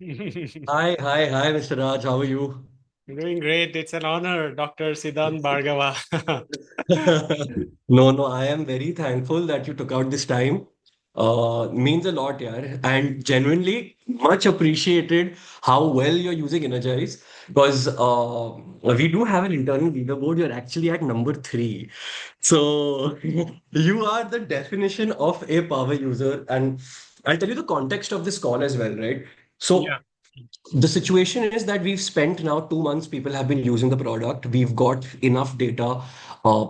Hi, Mr. Raj. How are you? Doing great. It's an honor, Dr. Siddhant Bhargava. No, I am very thankful that you took out this time. Means a lot, yeah. And genuinely much appreciated how well you're using Energize because we do have an internal leaderboard. You're actually at number three. So you are the definition of a power user. And I'll tell you the context of this call as well, right? Yeah. So the situation is that we've spent now 2 months, people have been using the product. We've got enough data,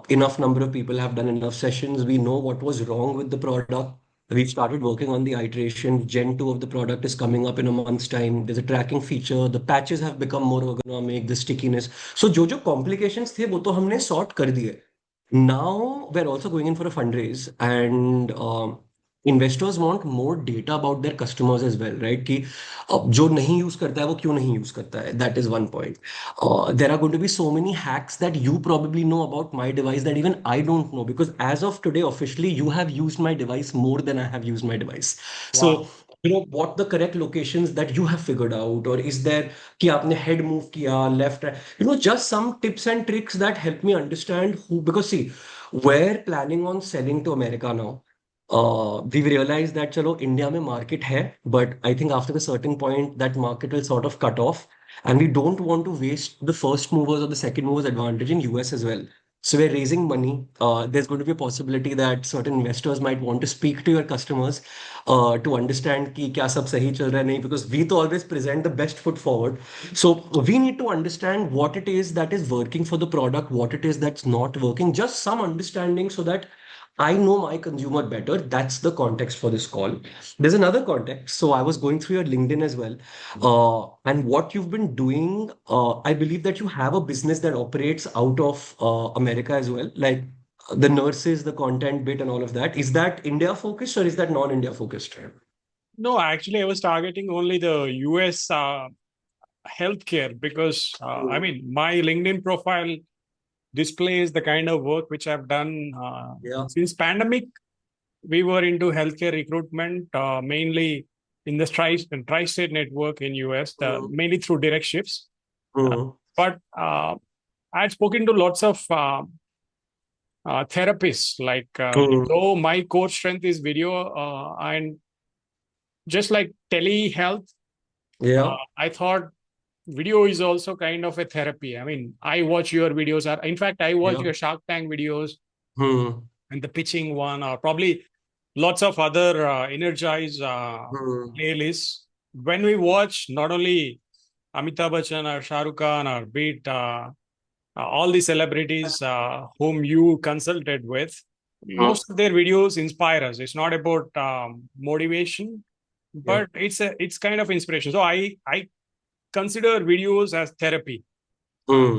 enough number of people have done enough sessions. We know what was wrong with the product. We've started working on the iteration. Gen 2 of the product is coming up in a month's time. There's a tracking feature. The patches have become more ergonomic, the stickiness. So जो complications थे वो तो हमने sort कर दिए. Now we're also going in for a fundraise and investors want more data about their customers as well, right? कि अब जो नहीं यूज करता है वो क्यों नहीं यूज करता है, that is one point. There are going to be so many hacks that you probably know about my device that even I don't know, because as of today officially you have used my device more than I have used my device. So Wow. what the correct locations that you have figured out, or is there कि आपने head move किया left right, just some tips and tricks that help me understand who, because see, we're planning on selling to America now. We've realized that चलो India में market है, but I think after a certain point that market will sort of cut off, and we don't want to waste the first movers or the second movers advantage in US as well. So we're raising money. There's going to be a possibility that certain investors might want to speak to your customers to understand कि क्या सब सही चल रहा है नहीं, because we तो always present the best foot forward. So we need to understand what it is that is working for the product, what it is that's not working, just some understanding so that I know my consumer better. That's the context for this call. There's another context. So I was going through your LinkedIn as well. And what you've been doing, I believe that you have a business that operates out of America as well, like the nurses, the content bit, and all of that. Is that India focused or is that non-India focused? No, actually, I was targeting only the US healthcare because, I Mm. mean, my LinkedIn profile displays the kind of work which I've done Yeah. since pandemic. We were into healthcare recruitment, mainly in the tri-state network in US, Mm. mainly through direct shifts. Mm. But I had spoken to lots of therapists. Like, Mm. though my core strength is video, and just like telehealth, Yeah. I thought video is also kind of a therapy. I mean, I watch your videos. In fact, I watch Yeah. your Shark Tank videos Mm. and the pitching one, or probably lots of other Energize Mm. playlists. When we watch not only Amitabh Bachchan or Shah Rukh Khan or Beat, all the celebrities whom you consulted with, Mm. most of their videos inspire us. It's not about motivation, Yeah. but it's kind of inspiration. So I consider videos as therapy. Uh, Mm.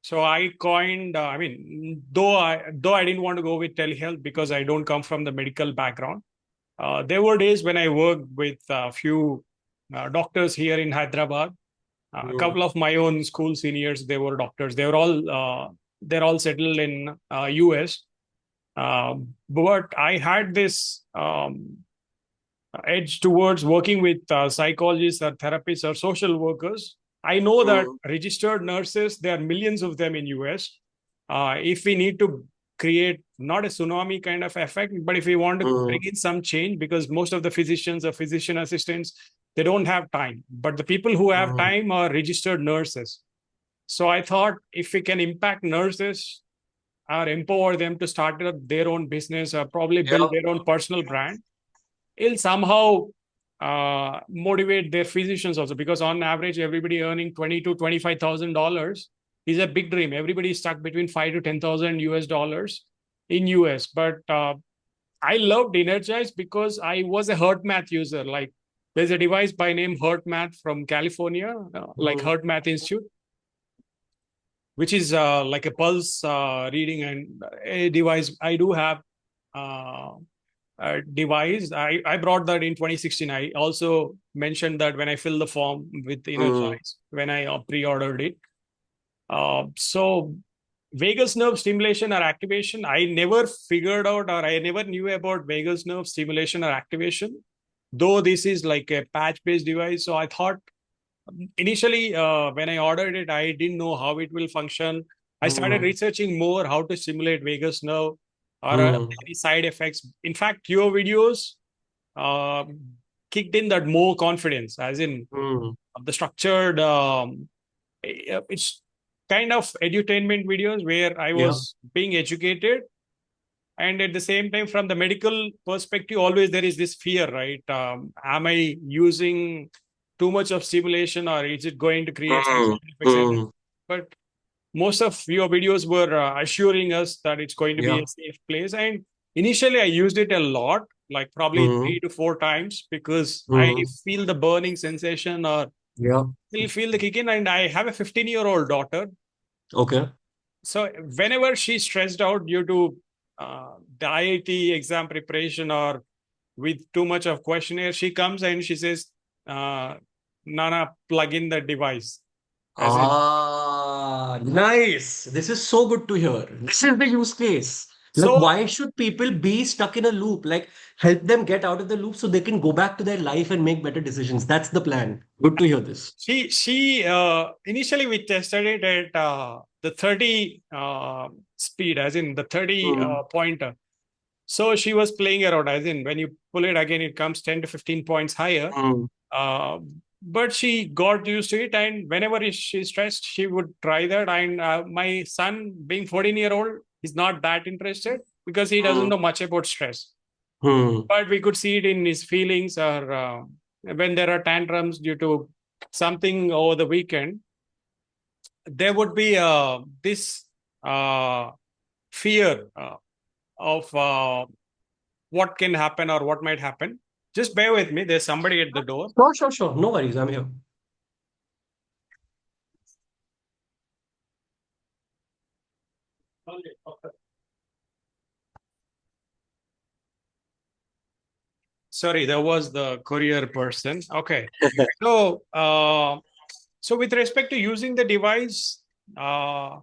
so I coined. I mean, though I didn't want to go with telehealth because I don't come from the medical background. There were days when I worked with a few doctors here in Hyderabad. A Mm. couple of my own school seniors, they were doctors. They're all settled in US. But I had this edge towards working with psychologists or therapists or social workers. I know that Mm. registered nurses, there are millions of them in US. If we need to create not a tsunami kind of effect, but if we want to bring Mm. in some change, because most of the physicians or physician assistants, they don't have time. But the people who have Mm. time are registered nurses. So I thought if we can impact nurses or empower them to start up their own business or probably build Yeah. their own personal brand, it'll somehow motivate their physicians also, because on average everybody earning 20 to $25,000 is a big dream. Everybody is stuck between 5 to 10,000 US dollars in US. But I loved Energize because I was a heart math user. Like, there's a device by name heart math from California, like Mm. heart math institute, which is like a pulse reading and a device. I do have uh, device. I brought that in 2016. I also mentioned that when I filled the form with Mm. Energize, when I pre-ordered it. So vagus nerve stimulation or activation, I never figured out, or I never knew about vagus nerve stimulation or activation. though this is like a patch-based device. So I thought initially when I ordered it, I didn't know how it will function. I started Hmm. researching more how to stimulate vagus nerve or Hmm. any side effects. In fact, your videos uh, kicked in that more confidence, as in Hmm. the structured. It's kind of edutainment videos where I Yeah. was being educated, and at the same time, from the medical perspective, always there is this fear, right? Am I using too much of stimulation, or is it going to create some Hmm. side effects? And Hmm. but most of your videos were assuring us that it's going to be Yeah. a safe place. And initially, I used it a lot, like probably Hmm. 3 to 4 times, because I Hmm. feel the burning sensation or Yeah. will feel the kick in. And I have a 15-year-old daughter. Okay. So whenever she's stressed out due to the IIT exam preparation or with too much of questionnaire, she comes and she says, uh, Nana, plug in the device. As in, Ah, nice. This is so good to hear. This is the use case. Like, so why should people be stuck in a loop? Like, help them get out of the loop so they can go back to their life and make better decisions. That's the plan. Good to hear this. she initially we tested it at the 30 speed, as in the 30 Hmm. pointer. So she was playing around, as in when you pull it again, it comes 10 to 15 points higher. Hmm. Uh, but she got used to it, and whenever she's stressed, she would try that. And my son, being 14-year-old, is not that interested because he doesn't Hmm. know much about stress. Hmm. But we could see it in his feelings, or when there are tantrums due to something over the weekend, there would be this uh, fear of what can happen or what might happen. Just bear with me. There's somebody at the door. Sure, sure, sure. No worries. I'm here. Sorry, there was the courier person. Okay. So, so with respect to using the device, though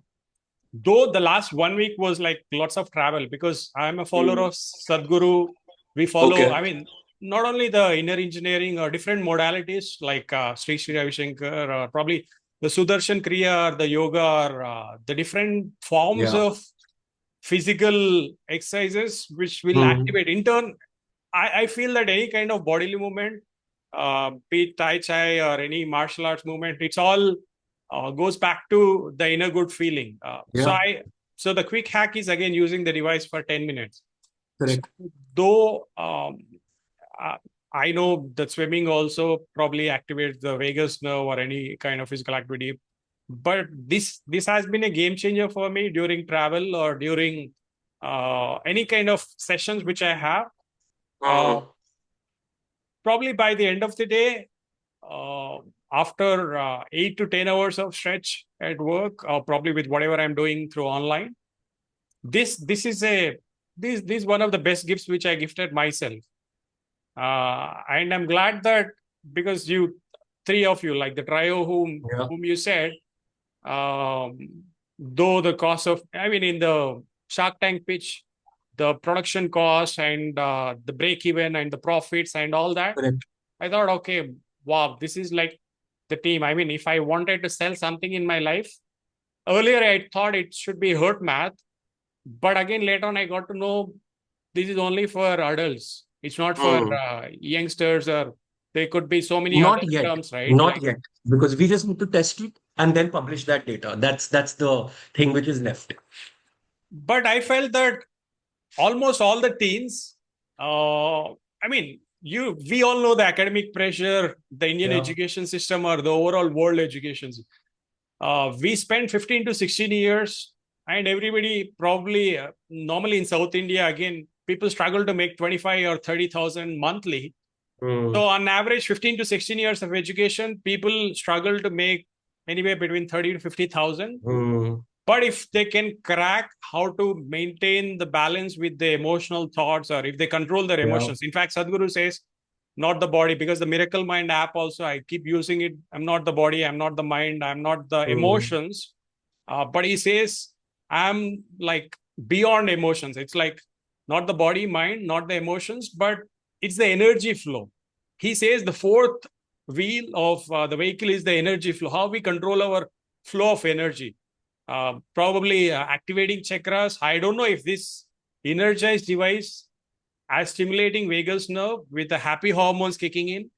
the last 1 week was like lots of travel, because I'm a follower Hmm. of Sadhguru. We follow, Okay. I mean, not only the inner engineering or different modalities like Sri Sri Ravi Shankar, or probably the Sudarshan Kriya or the yoga, or the different forms Yeah. of physical exercises which will Hmm. activate. In turn, I feel that any kind of bodily movement, be it Tai Chi or any martial arts movement, it's all goes back to the inner good feeling. Yeah. So the quick hack is again using the device for 10 minutes. So Correct. though uh, I know that swimming also probably activates the vagus nerve or any kind of physical activity, but this has been a game changer for me during travel or during any kind of sessions which I have. Uh, Hmm. Probably by the end of the day, uh, after 8 to 10 hours of stretch at work, or probably with whatever I'm doing through online, this is a this is one of the best gifts which I gifted myself. And I'm glad that, because you three of you, like the trio Yeah. whom you said, um, though the cost of, I mean, in the Shark Tank pitch, the production cost and the break even and the profits and all that, Correct. I thought, okay, wow, this is like the team. I mean, if I wanted to sell something in my life, earlier I thought it should be hurt math. But again, later on, I got to know this is only for adults. It's not for Hmm. youngsters, or there could be so many other Not yet. terms, right? Not Like, yet. Because we just need to test it and then publish that data. That's the thing which is left. but I felt that almost all the teens, I mean, we all know the academic pressure, the Indian Yeah. education system, or the overall world education. We spent 15 to 16 years, and everybody probably, normally in South India, again, people struggle to make 25 or 30,000 monthly. Hmm. So on average, 15 to 16 years of education, people struggle to make anywhere between 30 to 50,000. Hmm. But if they can crack how to maintain the balance with the emotional thoughts, or if they control their Yeah. emotions. In fact, Sadhguru says, not the body, because the Miracle Mind app also, I keep using it. I'm not the body, I'm not the mind, I'm not the Hmm. emotions. But he says, I'm like beyond emotions. It's like not the body, mind, not the emotions, but it's the energy flow. he says the fourth wheel of the vehicle is the energy flow, how we control our flow of energy. Probably activating chakras. I don't know if this energized device as stimulating vagus nerve with the happy hormones kicking in,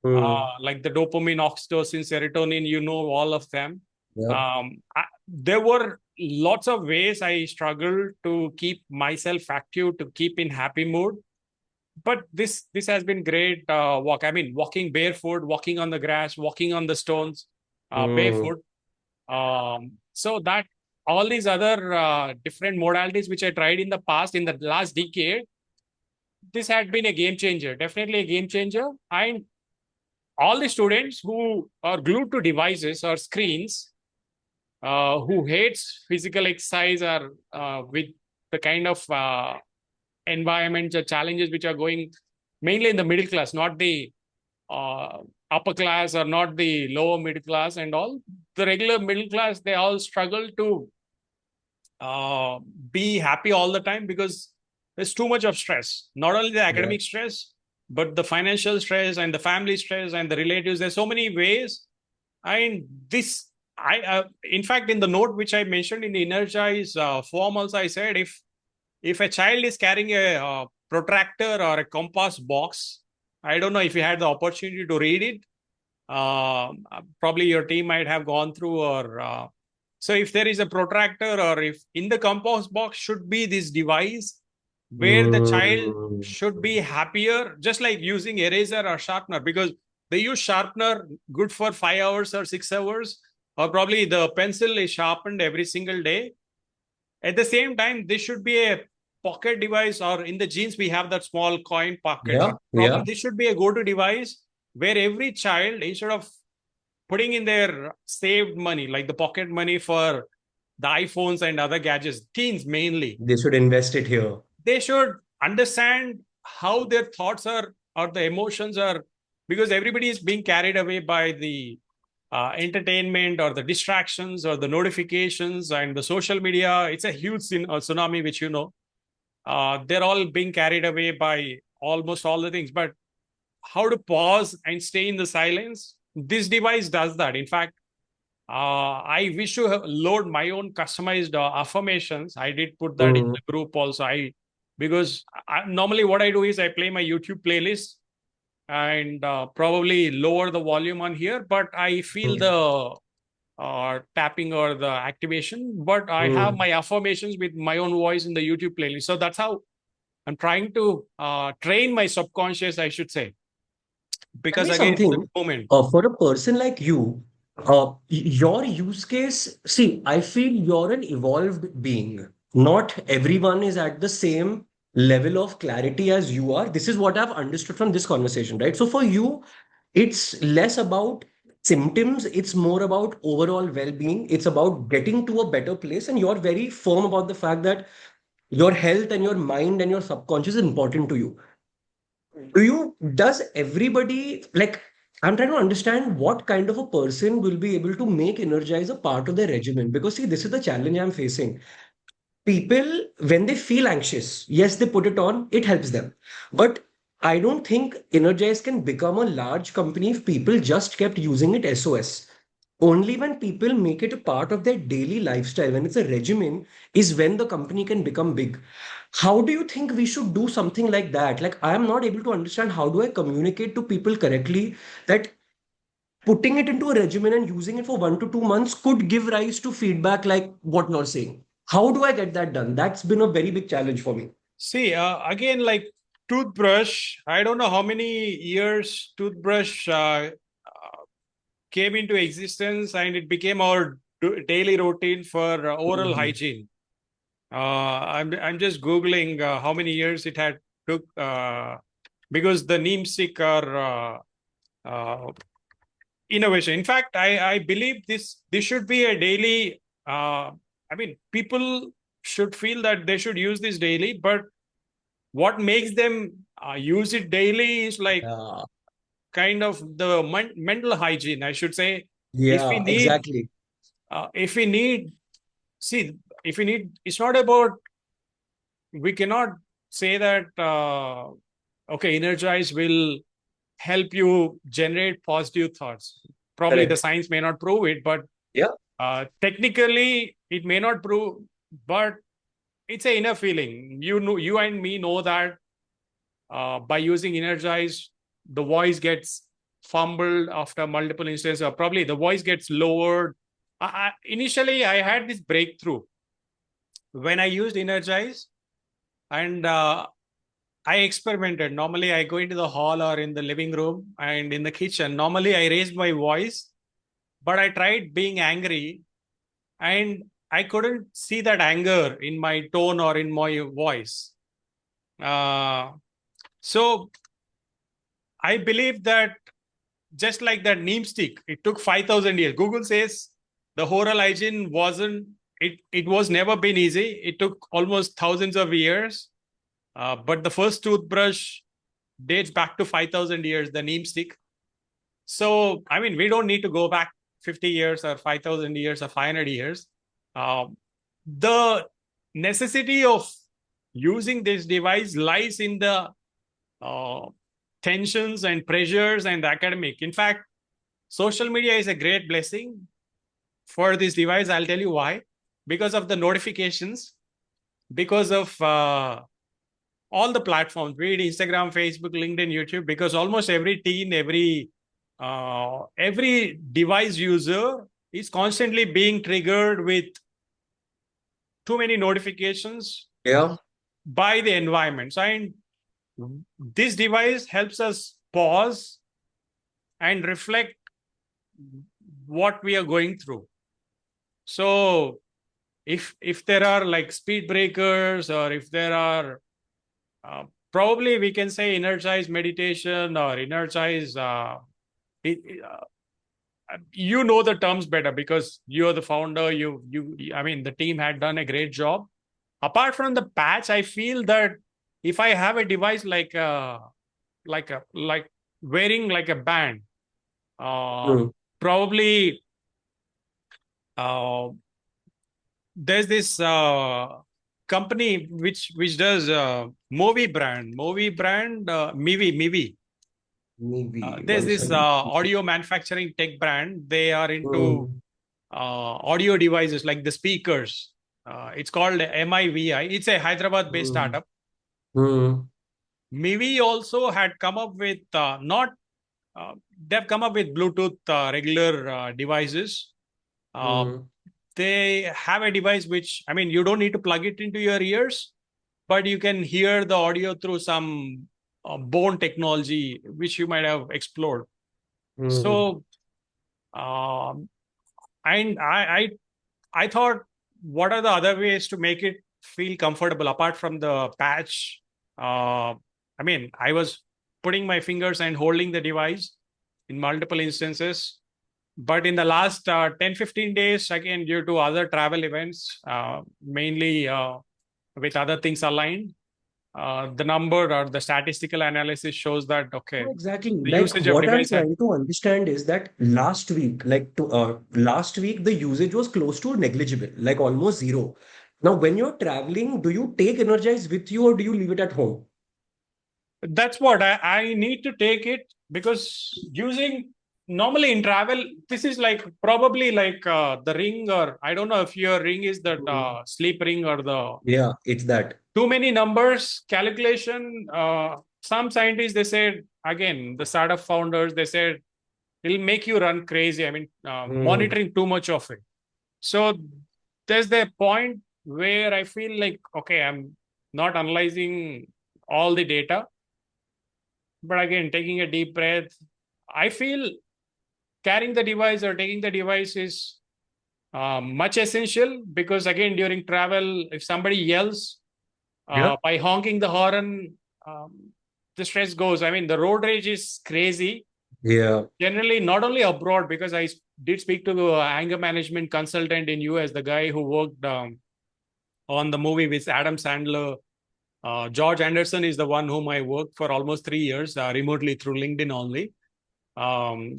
Mm. like the dopamine, oxytocin, serotonin, all of them. Yeah. There were lots of ways I struggled to keep myself active, to keep in happy mood. But this has been great walk. I mean, walking barefoot, walking on the grass, walking on the stones, Mm. barefoot. So that all these other different modalities which I tried in the past, in the last decade, this had been a game changer, definitely a game changer. And all the students who are glued to devices or screens, who hates physical exercise or with the kind of environments or challenges which are going mainly in the middle class, not the uh, upper class or not the lower middle class and all. The regular middle class, they all struggle to uh, be happy all the time because there's too much of stress. Not only the Yeah. academic stress, but the financial stress and the family stress and the relatives. There's so many ways. And this, in fact, in the note which I mentioned in the InnerGize form, also I said if a child is carrying a protractor or a compass box, I don't know if you had the opportunity to read it. Probably your team might have gone through, or so if there is a protractor, or if in the compass box should be this device where the child Mm. should be happier, just like using eraser or sharpener, because they use sharpener good for 5 hours or 6 hours, or probably the pencil is sharpened every single day. At the same time, this should be a pocket device, or in the jeans, we have that small coin pocket. Yeah. But probably Yeah. this should be a go to device where every child, instead of putting in their saved money, like the pocket money for the iPhones and other gadgets, teens mainly, They should invest it here. they should understand how their thoughts are or the emotions are, because everybody is being carried away by the entertainment or the distractions or the notifications and the social media. It's a huge tsunami, which they're all being carried away by almost all the things. But how to pause and stay in the silence? This device does that. In fact, I wish to load my own customized affirmations. I did put that in Mm. the group also. Because normally what I do is I play my YouTube playlist and probably lower the volume on here, but I feel Mm. the tapping or the activation. But I have Mm. my affirmations with my own voice in the YouTube playlist. So that's how I'm trying to train my subconscious, I should say, Tell because me again, it's the something. moment. For a person like you, your use case, see, I feel you're an evolved being. Not everyone is at the same level of clarity as you are. This is what I've understood from this conversation, right? So for you, it's less about symptoms, it's more about overall well-being. It's about getting to a better place, and you're very firm about the fact that your health and your mind and your subconscious is important to you. Does everybody, like, I'm trying to understand what kind of a person will be able to make Energize a part of their regimen? Because see, this is the challenge I'm facing. People, when they feel anxious, yes, they put it on, it helps them. But I don't think Energize can become a large company if people just kept using it SOS. Only when people make it a part of their daily lifestyle, when it's a regimen, is when the company can become big. How do you think we should do something like that? Like, I am not able to understand how do I communicate to people correctly that putting it into a regimen and using it for 1 to 2 months could give rise to feedback like what you're saying. How do I get that done? That's been a very big challenge for me. See, again, like toothbrush, I don't know how many years toothbrush came into existence and it became our daily routine for oral Mhm. hygiene. I'm just googling how many years it had took, because the neem stick are innovation. In fact, I believe this should be a daily. I mean, people should feel that they should use this daily, but what makes them use it daily is like Yeah, kind of the mental hygiene, I should say. If we yeah, need, exactly. if we need, see, if we need, it's not about, we cannot say that, okay, Energize will help you generate positive thoughts. Probably the Correct. science may not prove it, but Yeah. technically it may not prove, but it's an inner feeling. You know, you and me know that by using InnerGize, the voice gets fumbled after multiple instances, or probably the voice gets lowered. Initially, I had this breakthrough when I used InnerGize, and I experimented. Normally, I go into the hall or in the living room and in the kitchen. Normally, I raised my voice, but I tried being angry, and I couldn't see that anger in my tone or in my voice. So I believe that just like that neem stick, it took 5,000 years. Google says the oral hygiene it was never been easy. It took almost thousands of years. But the first toothbrush dates back to 5,000 years, the neem stick. So, I mean, we don't need to go back 50 years or 5,000 years or 500 years. The necessity of using this device lies in the tensions and pressures and the academic. In fact, social media is a great blessing for this device. I'll tell you why. Because of the notifications, because of all the platforms, be it Instagram, Facebook, LinkedIn, YouTube, because almost every teen, every device user is constantly being triggered with too many notifications Yeah. by the environment. And this device helps us pause and reflect what we are going through. So if there are like speed breakers, or if there are probably we can say InnerGize meditation or InnerGize, you know the terms better because you're the founder. I mean, the team had done a great job. Apart from the patch, I feel that if I have a device like wearing like a band, Mm. probably uh, there's this company which does movie brand Mivi. Maybe There's one this second. audio manufacturing tech brand. They are into Mm. audio devices like the speakers. It's called MIVI. It's a Hyderabad-based Mm. startup. Mm. Mivi also had come up with not. They've come up with Bluetooth regular devices. Uh, Mm. they have a device which, I mean, you don't need to plug it into your ears, but you can hear the audio through some bone technology, which you might have explored. Mm. So, um, and I thought, what are the other ways to make it feel comfortable apart from the patch? I mean, I was putting my fingers and holding the device in multiple instances. But in the last 10, 15 days, again, due to other travel events, mainly with other things aligned, the number or the statistical analysis shows that, okay, No, exactly. the Like usage of what I'm device had. trying to understand is that last week the usage was close to negligible, like almost zero. Now, when you're traveling, do you take Energize with you or do you leave it at home? That's what I need to take it, because using normally in travel, this is like probably like the ring, or I don't know if your ring is that Mm. sleep ring or the Yeah, it's that. too many numbers calculation. Some scientists, they said, again, the startup founders, they said it'll make you run crazy. I mean, Mm. monitoring too much of it. So there's the point where I feel like, okay, I'm not analyzing all the data, but again, taking a deep breath, I feel carrying the device or taking the device is much essential, because again, during travel, if somebody yells Yeah. by honking the horn, the stress goes. I mean, the road rage is crazy. Yeah. Generally, not only abroad, because I did speak to the anger management consultant in US, the guy who worked on the movie with Adam Sandler. George Anderson is the one whom I worked for almost 3 years remotely through LinkedIn only.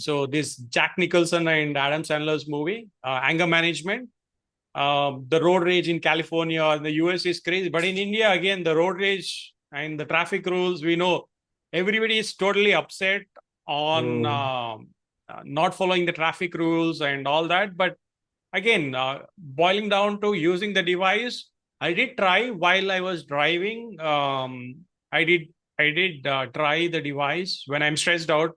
So this Jack Nicholson and Adam Sandler's movie, anger management, the road rage in California or the US is crazy. But in India, again, the road rage and the traffic rules, we know everybody is totally upset. on not following the traffic rules and all that. But again, boiling down to using the device, I did try while I was driving. I did try the device when I'm stressed out.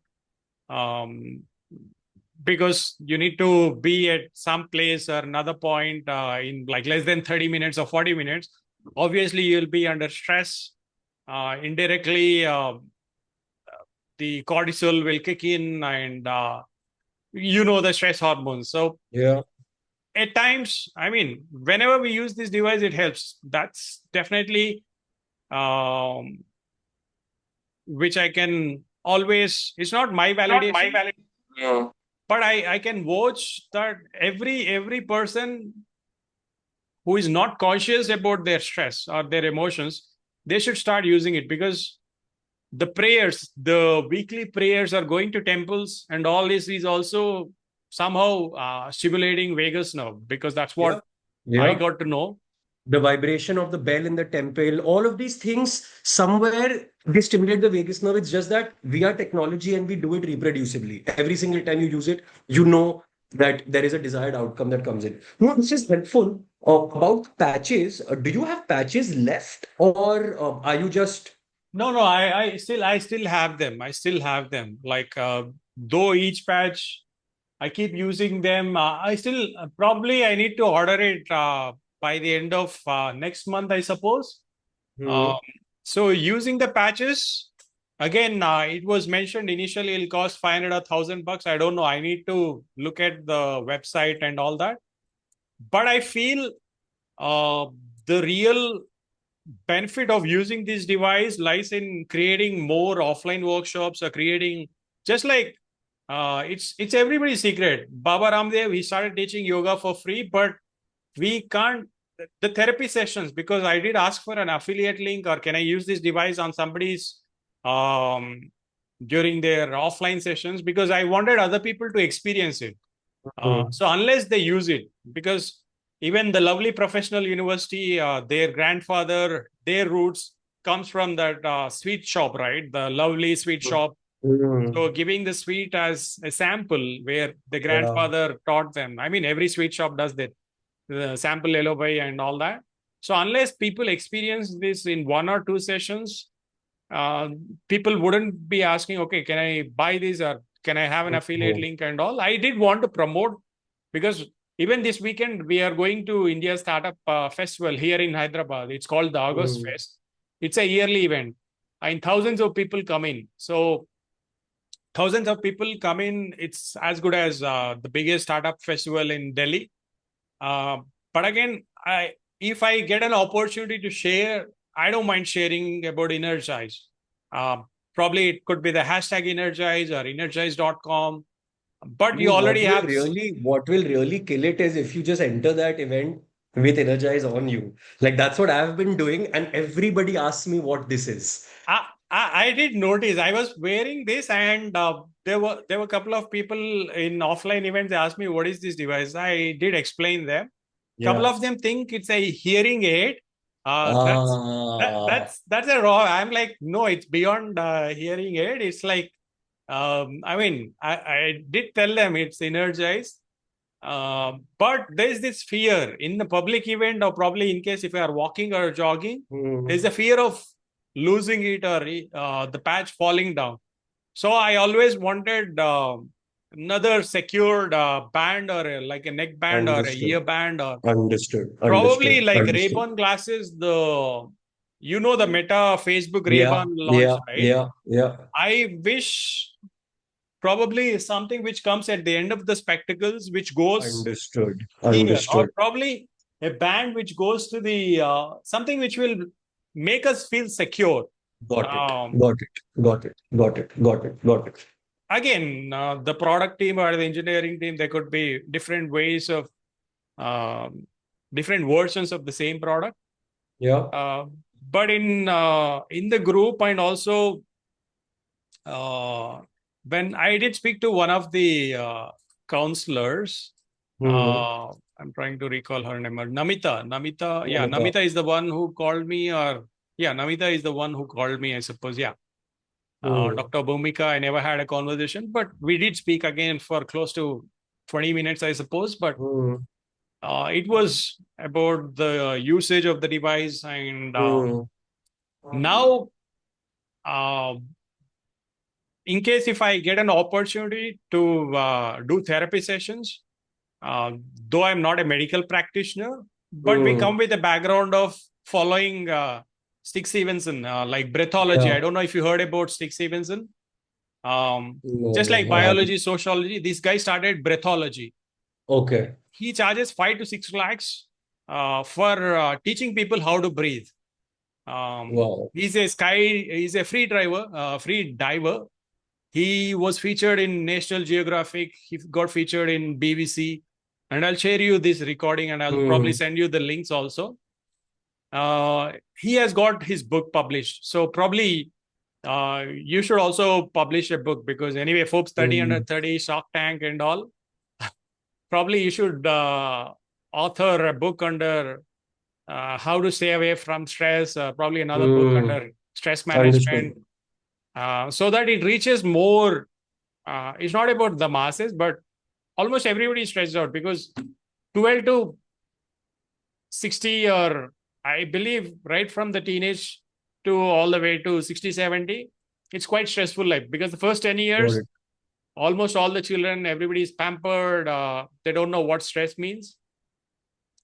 Because you need to be at some place or another point in like less than 30 minutes or 40 minutes. Obviously, you'll be under stress. Indirectly, the cortisol will kick in, and the stress hormones. So Yeah. at times, I mean, whenever we use this device, it helps. That's definitely which I can always. It's not my validation, Yeah. but I can watch that every person who is not conscious about their stress or their emotions, they should start using it, because the weekly prayers are going to temples, and all this is also somehow stimulating vagus nerve, because that's Yeah. what I Yeah. got to know. The vibration of the bell in the temple, all of these things, somewhere they stimulate the vagus nerve. It's just that we are technology and we do it reproducibly. Every single time you use it, you know that there is a desired outcome that comes in. No, this is helpful. About patches, do you have patches left, or are you just? No, I still have them. I still have them. Like though each patch I keep using them. I still probably I need to order it by the end of next month, I suppose. Hmm. Um, so using the patches again, it was mentioned initially it'll cost 500 or $1,000. I don't know. I need to look at the website and all that. But I feel uh, the real benefit of using this device lies in creating more offline workshops, or creating just like it's everybody's secret. Baba Ramdev, he started teaching yoga for free, but we can't the therapy sessions, because I did ask for an affiliate link, or can I use this device on somebody's um, during their offline sessions, because I wanted other people to experience it. Hmm. So unless they use it, because even the lovely professional university, their grandfather, their roots comes from that sweet shop, right? The lovely sweet shop. Hmm. So giving the sweet as a sample where the Yeah. grandfather taught them. I mean, every sweet shop does that, the sample lullaby and all that. So unless people experience this in 1 or 2 sessions, uh, people wouldn't be asking, okay, can I buy this, or can I have an affiliate Hmm. link and all? I did want to promote, because even this weekend we are going to India Startup Festival here in Hyderabad. It's called the August Hmm. Fest. It's a yearly event, and thousands of people come in. So thousands of people come in. It's as good as the biggest startup festival in Delhi. Uh, but again, if I get an opportunity to share, I don't mind sharing about InnerGize. Uh, Probably it could be the hashtag InnerGize or InnerGize.com. But you No, already have. what will really kill it is if you just enter that event with Energize on you. Like that's what I've been doing, and everybody asks me what this is. I did notice I was wearing this, and there were a couple of people in offline events. They asked me what is this device. I did explain them. Couple Yeah. of them think it's a hearing aid. That's Ah. that's a raw. I'm like, no, it's beyond hearing aid. It's like, I mean, I did tell them it's energized. But there's this fear in the public event, or probably in case if you are walking or jogging, there's Hmm. a fear of losing it, or the patch falling down. So I always wanted another secured band, or like a neck band or a Understood. ear band, or Understood. probably Understood. like Understood. Ray-Ban glasses. The Meta Facebook Yeah. Ray-Ban launch, Yeah. right? Yeah. Yeah. I wish probably something which comes at the end of the spectacles, which goes Understood. here, or Understood. probably a band which goes to the something which will make us feel secure. Got it. Um, Got it. Got it. Got it. Got it. Got it. Again, the product team or the engineering team, there could be different ways of um, different versions of the same product. Yeah. Uh, but in the group, and also uh, when I did speak to one of the counselors, Hmm. I'm trying to recall her name. Namita. Namita. Yeah, Namita. Namita is the one who called me, or yeah, Namita is the one who called me, I suppose. Yeah. Mm, Dr. Bhumika, I never had a conversation, but we did speak again for close to 20 minutes, I suppose. But mm, it was about the usage of the device. And mm, now, uh, in case if I get an opportunity to do therapy sessions, uh, though I'm not a medical practitioner, but we mm. come with a background of following Stig Stevenson, like breathology. Yeah. I don't know if you heard about Stig Stevenson. No, Just like no, I haven't. biology, sociology, this guy started breathology. Okay. He charges 5 to 6 lakhs for teaching people how to breathe. Wow. He's a free diver. He was featured in National Geographic. He got featured in BBC. And I'll share you this recording and I'll probably Mm, send you the links also. He has got his book published. So probably you should also publish a book because anyway, Forbes 30 under mm, 30, Shark Tank and all. Probably you should author a book under how to stay away from stress, probably another book mm. under stress Understood. management, so that it reaches more. It's not about the masses, but almost everybody is stressed out because 12 to 60, or I believe right from the teenage to all the way to 60, 70, it's quite stressful life because the first 10 Got years, it. almost all the children, everybody is pampered. They don't know what stress means.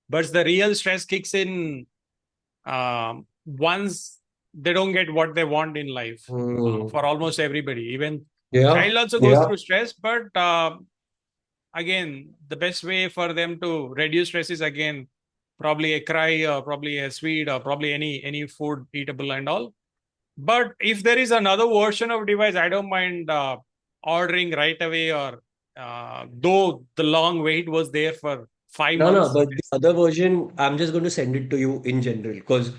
But the real stress kicks in once they don't get what they want in life, Mm. for almost everybody. Even Yeah. child also goes Yeah. through stress, but again, the best way for them to reduce stress is again probably a cry, or probably a sweet, or probably any food eatable and all. But if there is another version of device, I don't mind ordering right away, or though the long wait was there for five No, no, months. but the other version, I'm just going to send it to you in general because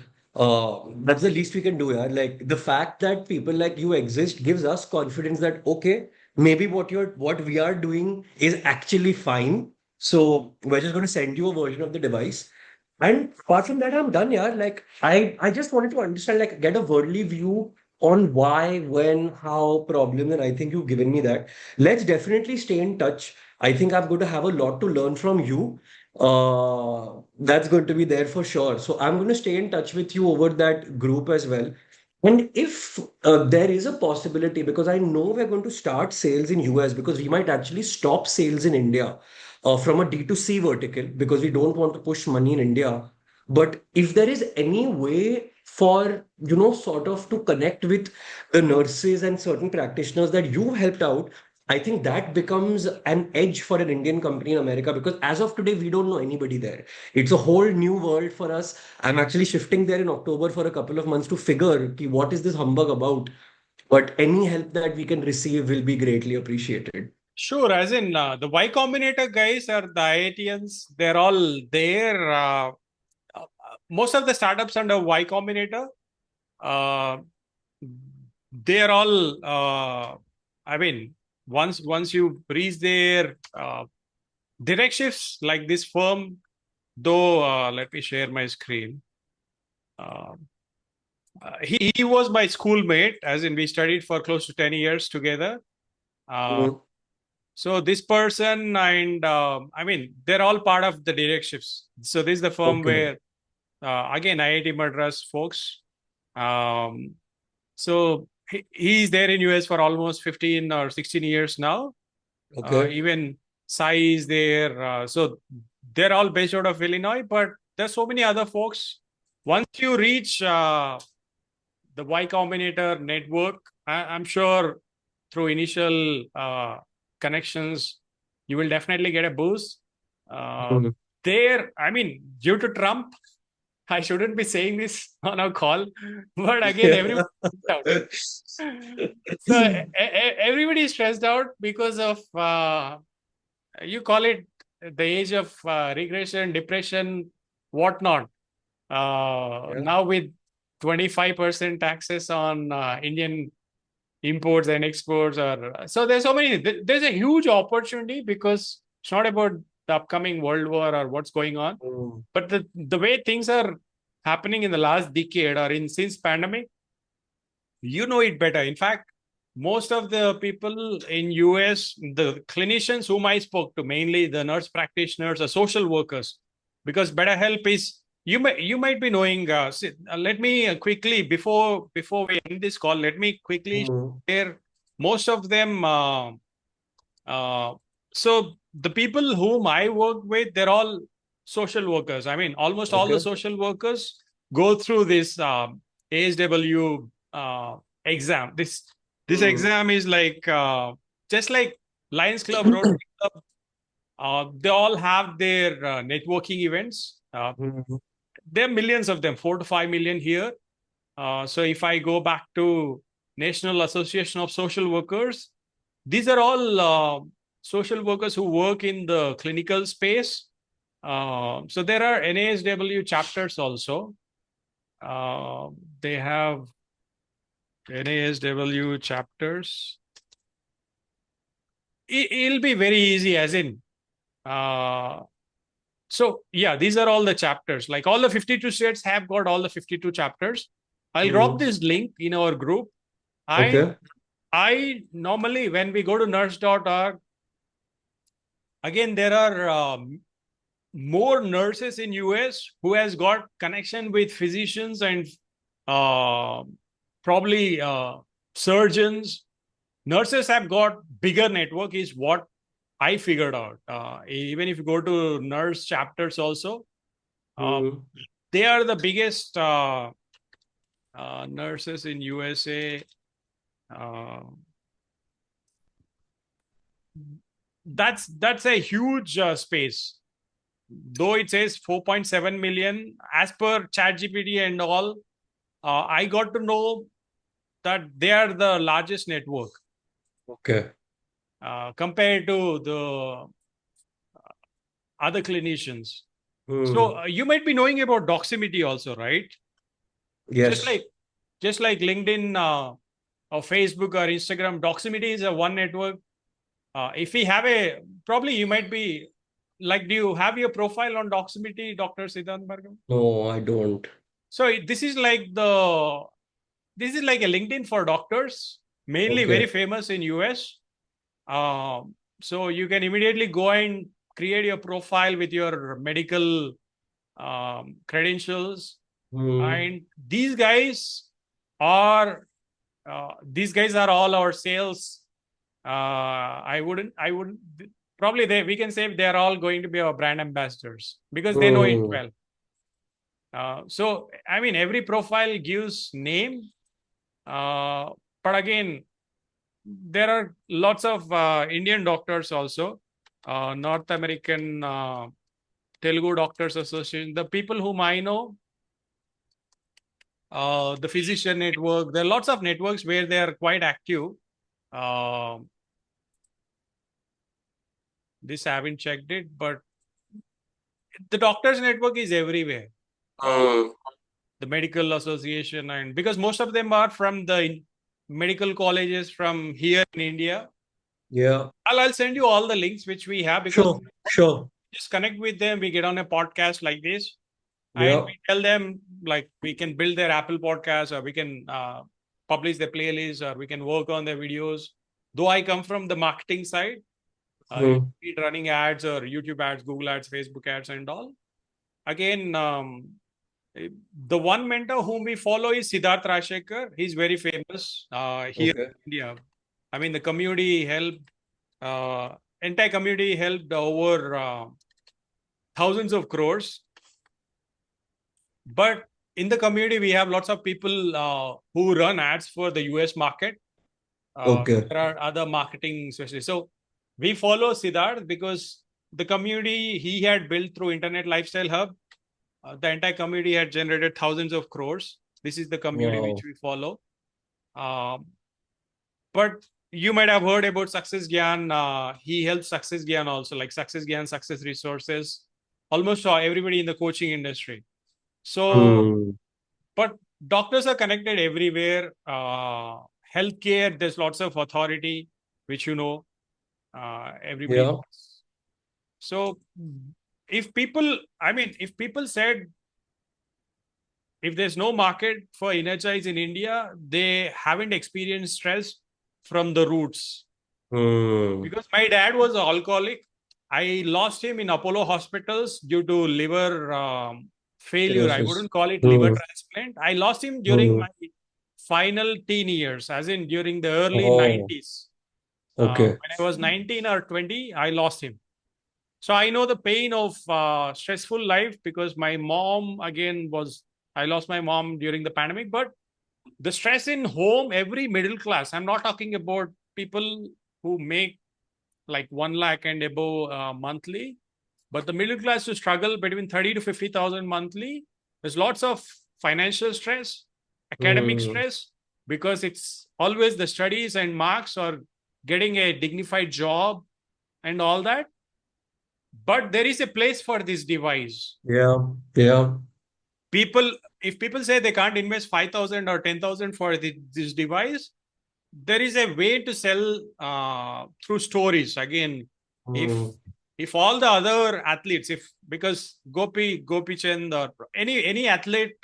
that's the least we can do, yeah. Like the fact that people like you exist gives us confidence that okay, maybe what we are doing is actually fine. So we're just going to send you a version of the device. And apart from that, I'm done, yeah. Like I just wanted to understand, like get a worldly view on why, when, how, problems, and I think you've given me that. Let's definitely stay in touch. I think I'm going to have a lot to learn from you. That's going to be there for sure. So I'm going to stay in touch with you over that group as well. And if there is a possibility, because I know we're going to start sales in US, because we might actually stop sales in India from a D2C vertical because we don't want to push money in India. But if there is any way for, sort of to connect with the nurses and certain practitioners that you helped out, I think that becomes an edge for an Indian company in America because as of today, we don't know anybody there. It's a whole new world for us. I'm actually shifting there in October for a couple of months to figure ki, what is this humbug about. But any help that we can receive will be greatly appreciated. Sure, as in the Y Combinator guys or the IITians, they're all there. Most of the startups under Y Combinator, uh, they're all. I mean, once you reach their direct shifts like this firm, though. Let me share my screen. Uh, he was my schoolmate, as in we studied for close to 10 years together. Uh, Mm, So this person and I mean they're all part of the direct shifts. So this is the firm okay. where again IIT Madras folks. Um, so he's there in US for almost 15 or 16 years now. Okay. Even Sai is there. So they're all based out of Illinois, but there's so many other folks. Once you reach the Y Combinator network, I'm sure through initial connections, you will definitely get a boost. Uh, Mm. there, I mean, due to Trump, I shouldn't be saying this on a call, but again, everyone out. So everybody is stressed out because of you call it the age of regression, depression, whatnot. Yeah. Now with 25% taxes on Indian imports and exports, or so there's so many. There's a huge opportunity because it's not about the upcoming world war or what's going on, Mm. but the way things are happening in the last decade or in since pandemic, you know it better. In fact, most of the people in US, the clinicians whom I spoke to, mainly the nurse practitioners or social workers, because BetterHelp is, you might be knowing. Let me quickly, before we end this call, let me quickly Hmm. share most of them. So the people whom I work with, they're all social workers. I mean, almost all the Okay. social workers go through this ASW exam. This Hmm. exam is like just like Lions Club, Rotary Club. They all have their networking events. Hmm. There are millions of them, 4 to 5 million here. So if I go back to National Association of Social Workers, these are all social workers who work in the clinical space. So there are NASW chapters also. Uh, they have NASW chapters. It'll be very easy, as in. So yeah, these are all the chapters. Like all the 52 states have got all the 52 chapters. I'll drop Hmm. this link in our group. And Okay. I normally, when we go to nurse.org, again, there are more nurses in US who has got connection with physicians and uh, probably surgeons. Nurses have got bigger network is what I figured out. Even if you go to nurse chapters also, uh, Hmm. they are the biggest nurses in USA. Uh, that's a huge space. Though it says 4.7 million, as per ChatGPT and all, I got to know that they are the largest network Okay. compared to the other clinicians. So Hmm. you might be knowing about Doximity also, right? Just Yes. like just like LinkedIn or Facebook or Instagram, Doximity is a one network. If we have a, probably you might be like, do you have your profile on Doximity, Dr. Siddhant Bhargava? No, I don't. So this is like a LinkedIn for doctors, mainly very Okay. famous in US. So you can immediately go and create your profile with your medical credentials, Hmm. and these guys are all our sales. I wouldn't probably they we can say they're all going to be our brand ambassadors because they know it Hmm. well. So I mean, every profile gives name, uh, but again, there are lots of Indian doctors also, North American Telugu Doctors Association. The people whom I know, the Physician Network. There are lots of networks where they are quite active. Uh, this I haven't checked it, but the Doctors Network is everywhere. Uh, Hmm. the Medical Association, and because most of them are from the medical colleges from here in India. Yeah. I'll send you all the links which we have because Sure. Sure. just connect with them. We get on a podcast like this and Yeah. we tell them like we can build their Apple podcast, or we can publish their playlist, or we can work on their videos. Though I come from the marketing side, you Hmm. need running ads or YouTube ads, Google ads, Facebook ads, and all. Again, the one mentor whom we follow is Siddharth Rashekar. He's very famous here Okay. in India. I mean, the community helped, entire community helped over thousands of crores. But in the community, we have lots of people who run ads for the US market. Okay. There are other marketing specialists. So we follow Siddharth because the community he had built through Internet Lifestyle Hub, the entire community had generated thousands of crores. This is the community which Wow. we follow. Um, but you might have heard about Success Gyan. He helps Success Gyan also, like Success Gyan, Success Resources, almost everybody in the coaching industry. So, Hmm. but doctors are connected everywhere. Healthcare, there's lots of authority, which you know, everybody Yeah. knows. So, if people, I mean, if people said if there's no market for InnerGize in India, they haven't experienced stress. from the roots. Because my dad was an alcoholic. I lost him in Apollo hospitals due to liver failure. I wouldn't call it liver transplant. I lost him during my final teen years, as in during the early 90s. Okay. When I was 19 or 20, I lost him. So I know the pain of stressful life, because my mom, again, I lost my mom during the pandemic. But the stress in home, every middle class, I'm not talking about people who make like 1 lakh and above monthly, but the middle class who struggle between 30 to 50,000 monthly. There's lots of financial stress, academic stress, because it's always the studies and marks or getting a dignified job and all that. But there is a place for this device. Yeah. Yeah. If people say they can't invest 5,000 or 10,000 for this device, there is a way to sell through stories. Again, if all the other athletes, because Gopi Chand or any athlete,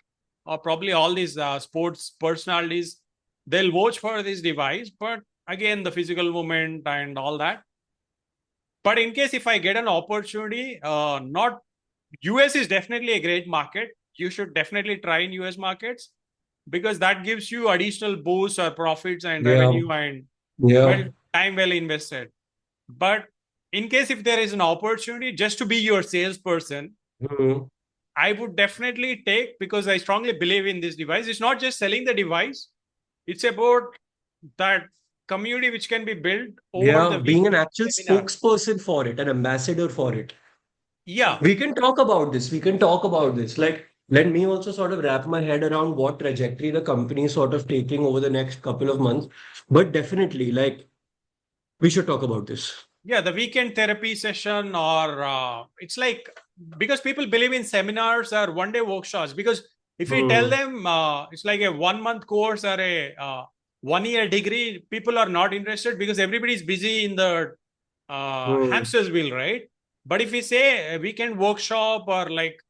or probably all these sports personalities, they'll watch for this device. But again, the physical movement and all that. But in case if I get an opportunity, not US is definitely a great market. You should definitely try in US markets, because that gives you additional boosts or profits and revenue and time well invested. But in case if there is an opportunity just to be your salesperson, I would definitely take, because I strongly believe in this device. It's not just selling the device. It's about that community which can be built over the Being an weekend actual seminar. spokesperson for it, an ambassador for it. Yeah. We can talk about this. We can talk about this. Like, let me also sort of wrap my head around what trajectory the company is sort of taking over the next couple of months. But definitely, like, we should talk about this. Yeah, the weekend therapy session, or it's like, because people believe in seminars or 1-day workshops. Because if we tell them it's like a 1-month course or a 1-year degree, people are not interested, because everybody is busy in the hamster's wheel, right? But if we say a weekend workshop, or like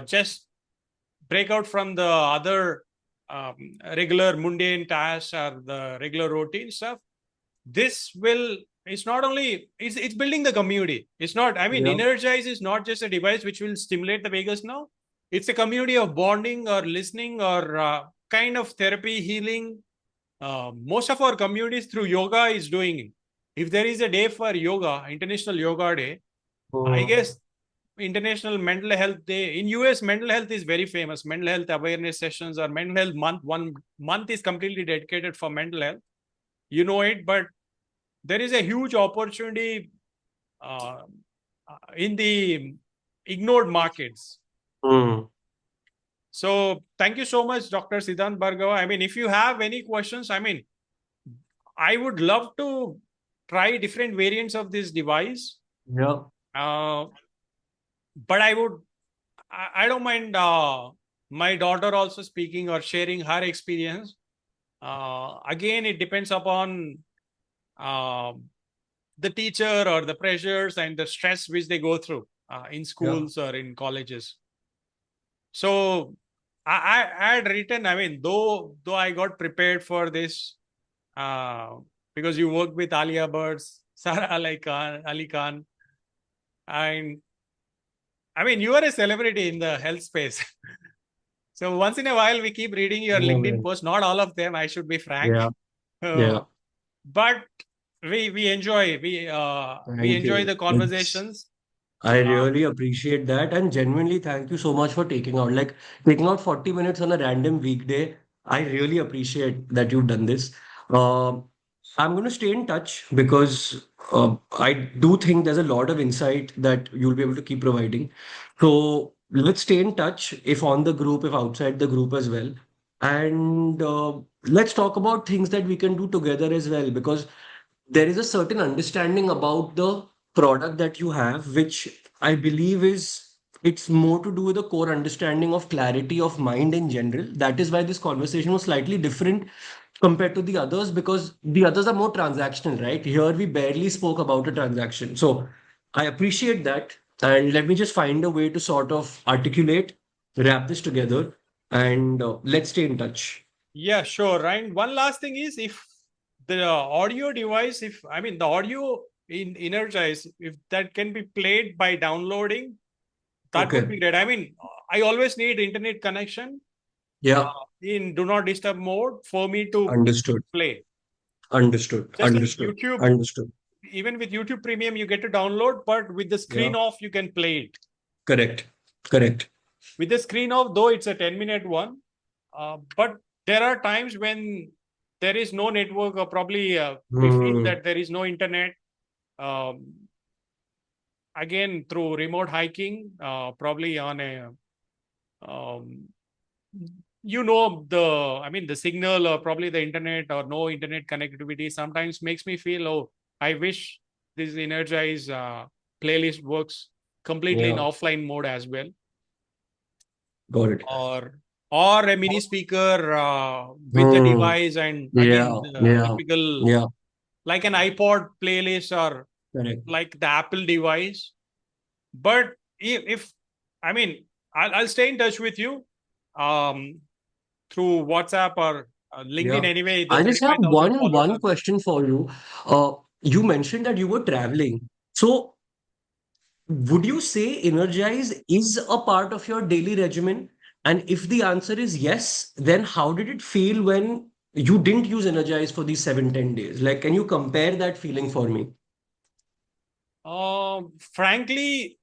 just break out from the other regular mundane tasks or the regular routine stuff, this will, it's not only, it's building the community. It's not, I mean, InnerGize is not just a device which will stimulate the vagus nerve. It's a community of bonding or listening or kind of therapy, healing. Most of our communities through yoga is doing. If there is a day for yoga, International Yoga Day, I guess International Mental Health Day in US, mental health is very famous. Mental health awareness sessions or mental health month. 1 month is completely dedicated for mental health. You know it, but there is a huge opportunity in the ignored markets. So thank you so much, Dr. Siddhant Bhargava. I mean, if you have any questions, I mean, I would love to try different variants of this device. Yeah. But I don't mind my daughter also speaking or sharing her experience. Again, it depends upon the teacher or the pressures and the stress which they go through in schools or in colleges. So I had written, I mean, though I got prepared for this, because you work with Alia Bhatt, Sara Ali Khan, and I mean, you are a celebrity in the health space. So once in a while, we keep reading your LinkedIn posts. Not all of them, I should be frank. But we enjoy the conversations. I really appreciate that, and genuinely thank you so much for taking out 40 minutes on a random weekday. I really appreciate that you've done this. I'm going to stay in touch because I do think there's a lot of insight that you'll be able to keep providing. So let's stay in touch, if on the group, if outside the group as well. And let's talk about things that we can do together as well, because there is a certain understanding about the product that you have, which I believe it's more to do with the core understanding of clarity of mind in general. That is why this conversation was slightly different compared to the others, because the others are more transactional, right? Here we barely spoke about a transaction. So I appreciate that. And let me just find a way to sort of articulate, wrap this together, and let's stay in touch. Yeah, sure. And one last thing is, if the audio device, the audio in InnerGize, if that can be played by downloading, that would Okay. be great. I mean, I always need internet connection Yeah. in do not disturb mode for me to Understood. play. Understood. Just like Understood. YouTube, Understood. even with YouTube Premium, you get to download, but with the Yeah. screen off, you can play it. Correct. Correct. With the screen off, though it's a 10-minute one, but there are times when there is no network, or probably we feel that there is no internet. Again, through remote hiking, probably on a, the signal, or probably the internet, or no internet connectivity sometimes makes me feel, oh, I wish this InnerGize playlist works completely in Yeah. offline mode as well. Got it. Or a mini speaker with the device, and Yeah. again the Yeah. typical, Yeah. like an iPod playlist, or Correct. like the Apple device. But if I'll stay in touch with you through WhatsApp or LinkedIn. Yeah. Anyway, the I just have 35,000 followers one are there. question for you. You mentioned that you were traveling. So would you say Energize is a part of your daily regimen? And if the answer is yes, then how did it feel when you didn't use Energize for these 7, 10 days? Like, can you compare that feeling for me? Frankly,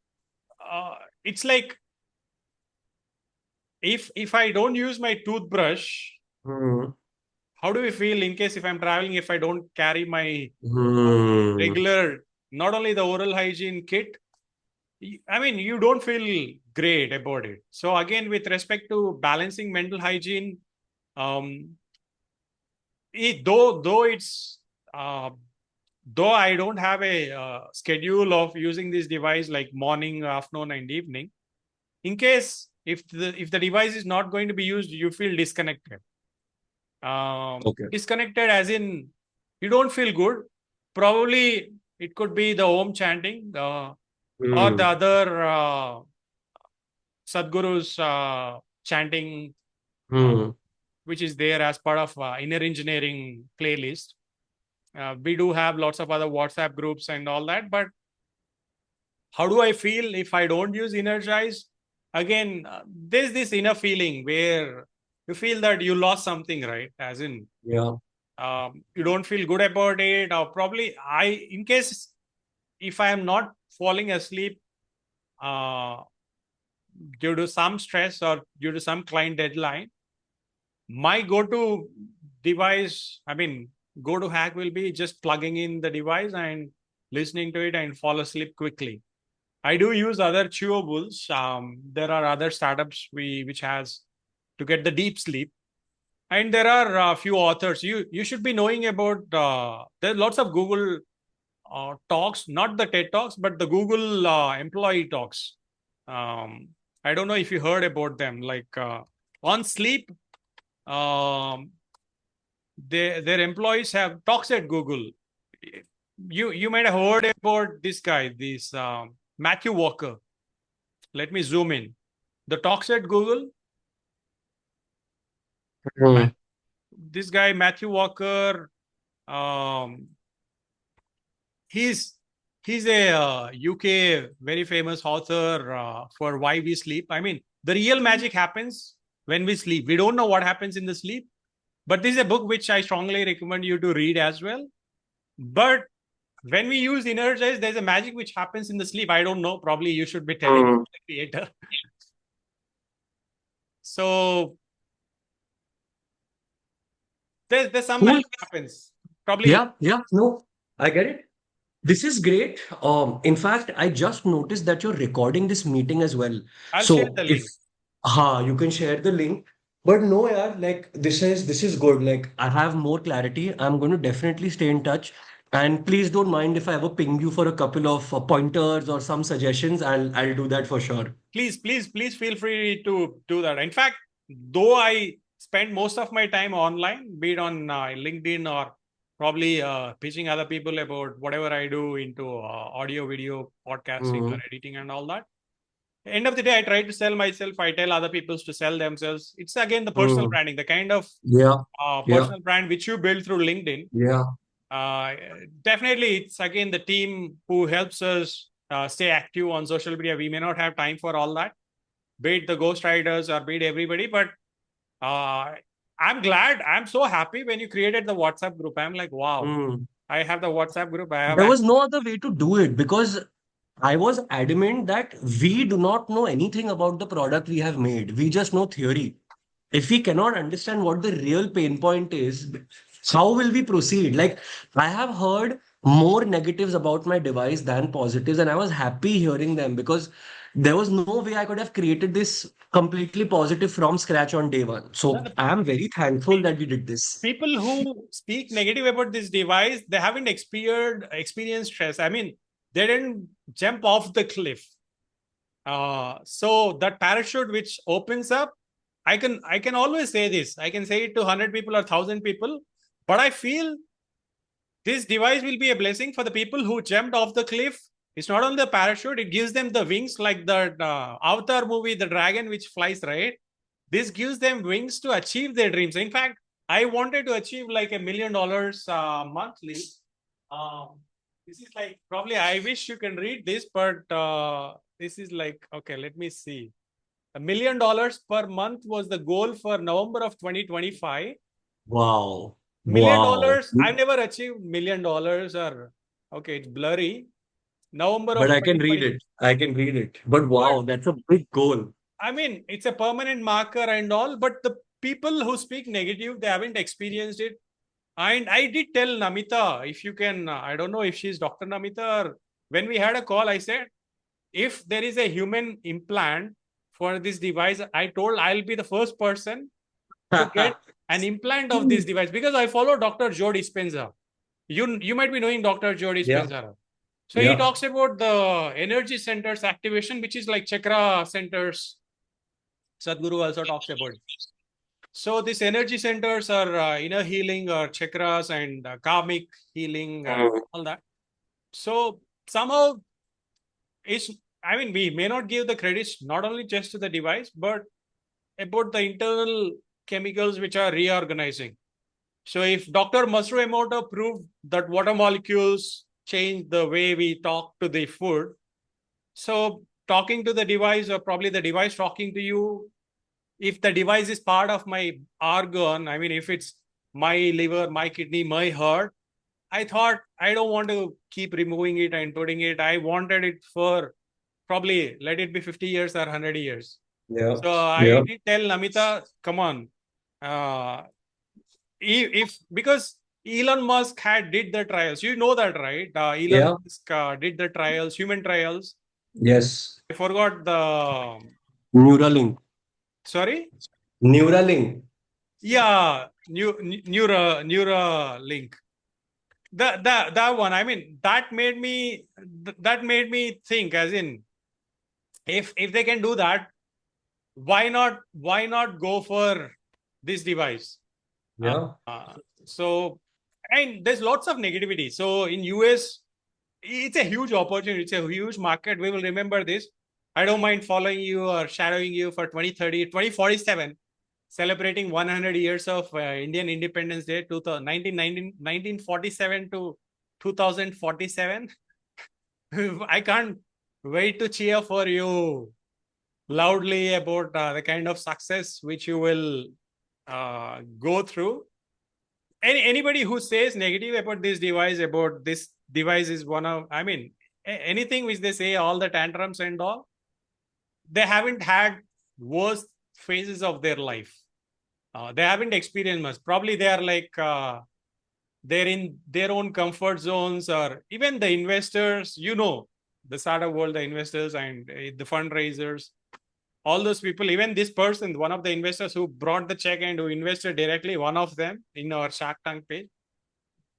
it's like, if I don't use my toothbrush, Hmm. how do we feel in case if I'm traveling, if I don't carry my Hmm. regular, not only the oral hygiene kit, you don't feel great about it. So again, with respect to balancing mental hygiene, um, though it's though I don't have a schedule of using this device like morning, afternoon, and evening, in case if the device is not going to be used, you feel disconnected. Okay. Disconnected as in you don't feel good. Probably it could be the Om chanting, or the Hmm. other Sadhguru's chanting, uh, Hmm. which is there as part of inner engineering playlist. We do have lots of other WhatsApp groups and all that, but how do I feel if I don't use InnerGize? Again, there's this inner feeling where you feel that you lost something, right? As in, Yeah. you don't feel good about it, or probably in case if I am not falling asleep uh, due to some stress or due to some client deadline, my go-to device, go-to hack will be just plugging in the device and listening to it and fall asleep quickly. I do use other chewables. There are other startups which has to get the deep sleep, and there are a few authors. You should be knowing about. There are lots of Google talks, not the TED talks, but the Google employee talks. I don't know if you heard about them. Like on sleep, um, their employees have talks at Google. You might have heard about this guy, this Matthew Walker. Let me zoom in. The talks at Google. Hmm. This guy Matthew Walker. Um, he's he's a UK very famous author for why we sleep. The real magic happens when we sleep. We don't know what happens in the sleep, but this is a book which I strongly recommend you to read as well. But when we use InnerGize, there's a magic which happens in the sleep. I don't know. Probably you should be telling Hmm. the creator. So there's some Cool. magic happens. Probably Yeah. Yeah. No, I get it. This is great. In fact, I just noticed that you're recording this meeting as well. I'll share So the if link. you can share the link. But no, yeah, like this is good. Like I have more clarity. I'm going to definitely stay in touch. And please don't mind if I ever ping you for a couple of pointers or some suggestions. I'll do that for sure. Please feel free to do that. In fact, though I spend most of my time online, be it on LinkedIn or probably pitching other people about whatever I do into audio, video, podcasting, or Mm. editing and all that. End of the day, I try to sell myself. I tell other people to sell themselves. It's again the personal branding, the kind of Yeah. Yeah. personal brand which you build through LinkedIn. Yeah. Uh, Definitely, it's again the team who helps us stay active on social media. We may not have time for all that, be it the ghostwriters or be it everybody, but I'm glad. I'm so happy when you created the WhatsApp group. I'm like, wow, Mm. I have the WhatsApp group. I have There was no other way to do it because I was adamant that we do not know anything about the product we have made. We just know theory. If we cannot understand what the real pain point is, how will we proceed? Like, I have heard more negatives about my device than positives, and I was happy hearing them because there was no way I could have created this completely positive from scratch on day one. So the I am very thankful that we did this. people who speak negative about this device, they haven't experienced stress. I mean, they didn't jump off the cliff. So that parachute which opens up, I can always say this. I can say it to 100 people or 1,000 people, but I feel this device will be a blessing for the people who jumped off the cliff. It's not only the parachute, it gives them the wings like the Avatar movie, the dragon which flies, right? This gives them wings to achieve their dreams. In fact, I wanted to achieve like $1 million monthly. Um, this is like probably I wish you can read this, but this is like okay. Let me see. $1 million per month was the goal for November of 2025. Wow. Million Wow. dollars. I've never achieved $1 million or okay, it's blurry. November of But I can read 2020. it. I can read it. But But wow, that's a big goal. I mean, it's a permanent marker and all, but the people who speak negative, they haven't experienced it. And I did tell Namita, if you can, I don't know if she's Dr. Namita or when we had a call, I said, if there is a human implant for this device, I told I'll be the first person to get an implant of this device because I follow Dr. Joe Dispenza. You might be knowing Dr. Joe Yeah. Dispenza. So he Yeah. talks about the energy centers activation, which is like chakra centers. Sadhguru also talks about it. So these energy centers are inner healing or chakras and karmic healing, Mm. all that. So somehow it's, I mean, we may not give the credits not only just to the device, but about the internal chemicals which are reorganizing. So if Dr. Masaru Emoto proved that water molecules change the way we talk to the food, so talking to the device or probably the device talking to you, if the device is part of my organ, I mean, if it's my liver, my kidney, my heart, I thought I don't want to keep removing it and putting it. I wanted it for probably let it be 50 years or 100 years. Yeah. So I Yeah. did tell Namita, come on. Uh, if because Elon Musk had did the trials, you know that, right? Elon Yeah. Musk did the trials, human trials. Yes. I forgot the Neuralink. sorry. Neuralink. Yeah, Neuralink. That one. I mean, that made me think. As in, if they can do that, why not go for this device? Uh, Yeah. uh, so, and there's lots of negativity. So in US, it's a huge opportunity. It's a huge market. We will remember this. I don't mind following you or shadowing you for 2030, 2047, celebrating 100 years of Indian Independence Day, 1947 to 2047. I can't wait to cheer for you loudly about the kind of success which you will go through. Anybody who says negative about this device is one of, I mean, anything which they say, all the tantrums and all, they haven't had worst phases of their life. They haven't experienced much. Probably they are like they're in their own comfort zones, or even the investors, the startup world, the investors and the fundraisers, all those people, even this person, one of the investors who brought the check and who invested directly, one of them in our Shark Tank page,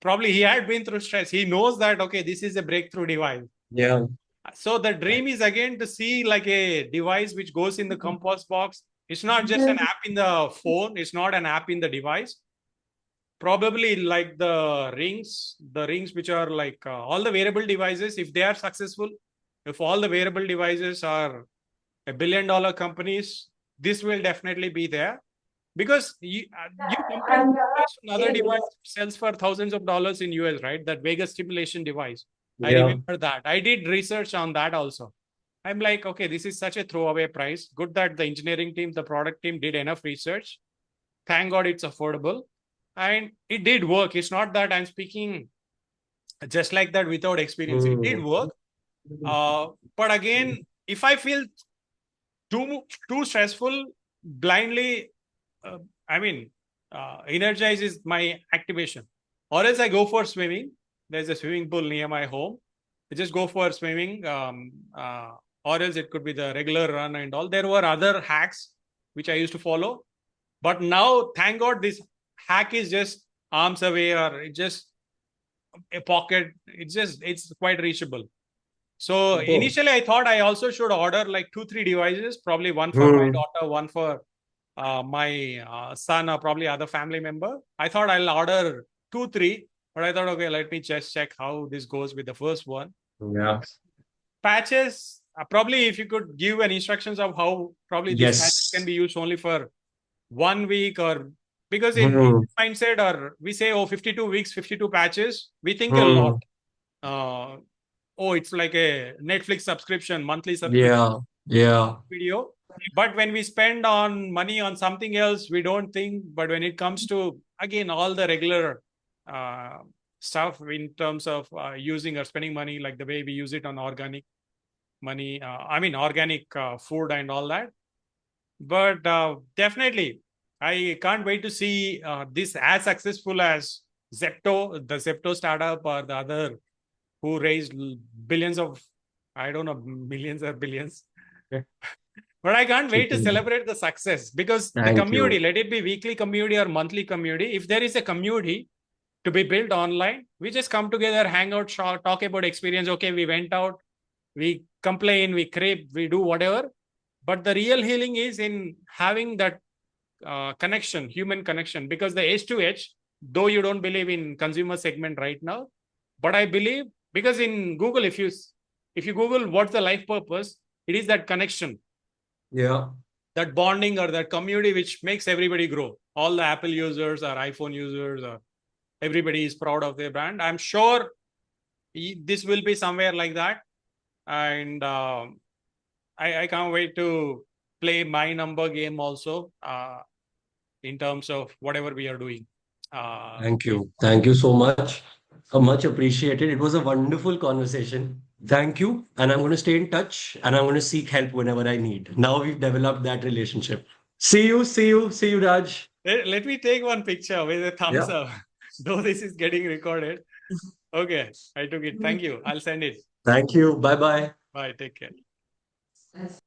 probably he had been through stress. He knows that, okay, this is a breakthrough device. Yeah. So the dream is again to see like a device which goes in the compost box. It's not just an app in the phone. It's not an app in the device. Probably like the rings which are like all the wearable devices, if they are successful, if all the wearable devices are $1 billion companies, this will definitely be there. Because you compare to another device sells for thousands of dollars in US, right? That Vegas stimulation device. I Yeah. remember that. I did research on that also. I'm like, okay, this is such a throwaway price. Good that the engineering team, the product team did enough research. Thank God it's affordable. And it did work. It's not that I'm speaking just like that without experience. It did work. But again, if I feel too stressful, blindly, uh, I mean, InnerGize is my activation. Or else I go for swimming. There's a swimming pool near my home. I just go for swimming. Or else it could be the regular run and all. There were other hacks which I used to follow. But now, thank God, this hack is just arms away or it just a pocket. It's quite reachable. So Superb. initially, I thought I also should order like 2, 3 devices, probably one for my Hmm. daughter, one for my son, or probably other family member. I thought I'll order 2, 3, but I thought, okay, let me just check how this goes with the first one. Yeah. Patches, probably if you could give an instructions of how probably these patches can Yes. be used only for 1 week, or because in Hmm. mindset, or we say, oh, 52 weeks, 52 patches, we think a lot. Hmm. Uh, oh, it's like a Netflix subscription, monthly subscription Yeah. Yeah. video. But when we spend on money on something else, we don't think. But when it comes to, again, all the regular uh, stuff in terms of using or spending money, like the way we use it on organic money, organic food and all that. But definitely, I can't wait to see this as successful as Zepto, the Zepto startup, or the other who raised billions of, I don't know, millions or billions. But I can't wait to Super. celebrate the success, because the Thank community, you. let it be weekly community or monthly community, if there is a community to be built online, we just come together, hang out, talk about experience. Okay, we went out, we complain, we crave, we do whatever. But the real healing is in having that connection, human connection, because the H to H, though you don't believe in consumer segment right now, but I believe, because in Google, if you Google what's the life purpose, it is that connection, Yeah. that bonding or that community which makes everybody grow. All the Apple users or iPhone users, or everybody is proud of their brand. I'm sure this will be somewhere like that. And I can't wait to play my number game also, in terms of whatever we are doing. Thank you. Thank you so much. Much appreciated. It was a wonderful conversation. Thank you. And I'm going to stay in touch and I'm going to seek help whenever I need. Now we've developed that relationship. See you, Raj. Let me take one picture with a thumbs Yeah. up, though this is getting recorded. Okay, I took it. Thank you. I'll send it. Thank you. Bye bye. Bye. Take care.